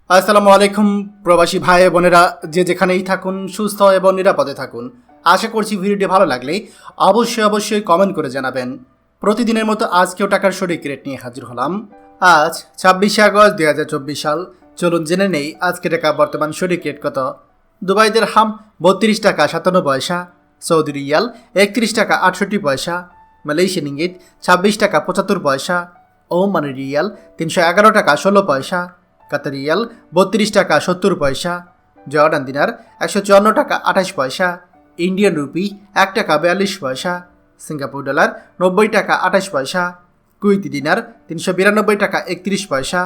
আসসালামু আলাইকুম প্রবাসী ভাই বোনেরা, যে যেখানেই থাকুন সুস্থ এবং নিরাপদে থাকুন। আশা করছি ভিডিওটি ভালো লাগলে অবশ্যই কমেন্ট করে জানাবেন। প্রতিদিনের মতো আজকেও টাকার সঠিক রেট নিয়ে হাজির হলাম। আজ 26শে আগস্ট 2024 সাল। চলুন জেনে নেই আজকে টাকা বর্তমান সঠিক রেট কত। দুবাই দিরহাম 32 টাকা 57 পয়সা, সৌদি রিয়াল 31 টাকা 68 পয়সা, মালয়েশিয়ান ইঙ্গিত 26 টাকা 75 পয়সা, ওমানি রিয়াল 311 টাকা 16 পয়সা, কাতার রিয়াল 32 টাকা 70 পয়সা, জর্ডান দিনার 154 টাকা 28 পয়সা, ইন্ডিয়ান রুপি 1 টাকা 42 পয়সা, সিঙ্গাপুর ডলার 90 টাকা 28 পয়সা, কুয়েতি দিনার 392 টাকা 31 পয়সা,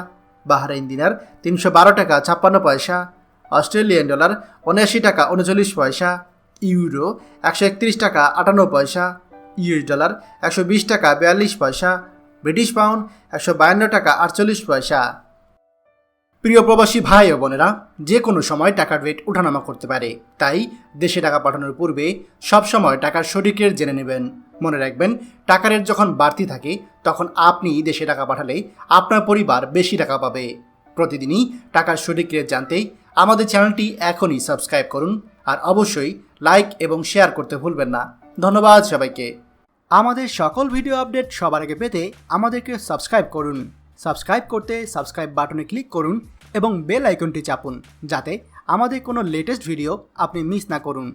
বাহরাইন দিনার 312 টাকা 56 পয়সা, অস্ট্রেলিয়ান ডলার 79 টাকা 39 পয়সা, ইউরো 131 টাকা 58 পয়সা, ইউএস ডলার 120 টাকা 42 পয়সা, ব্রিটিশ পাউন্ড 152 টাকা 48 পয়সা। প্রিয় প্রবাসী ভাই ও বোনেরা, যে কোনো সময় টাকার রেট ওঠানামা করতে পারে, তাই দেশে টাকা পাঠানোর পূর্বে সবসময় টাকার সঠিক রেট জেনে নেবেন। মনে রাখবেন, টাকার রেট যখন বাড়তি থাকে তখন আপনি দেশে টাকা পাঠালে আপনার পরিবার বেশি টাকা পাবে। প্রতিদিনই টাকার সঠিক রেট জানতে আমাদের চ্যানেলটি এখনই সাবস্ক্রাইব করুন, আর অবশ্যই লাইক এবং শেয়ার করতে ভুলবেন না। ধন্যবাদ সবাইকে। আমাদের সকল ভিডিও আপডেট সবার আগে পেতে আমাদেরকে সাবস্ক্রাইব করুন। সাবস্ক্রাইব করতে সাবস্ক্রাইব বাটনে ক্লিক করুন এবং বেল আইকনটি চাপুন, যাতে আমাদের কোনো লেটেস্ট ভিডিও আপনি মিস না করুন।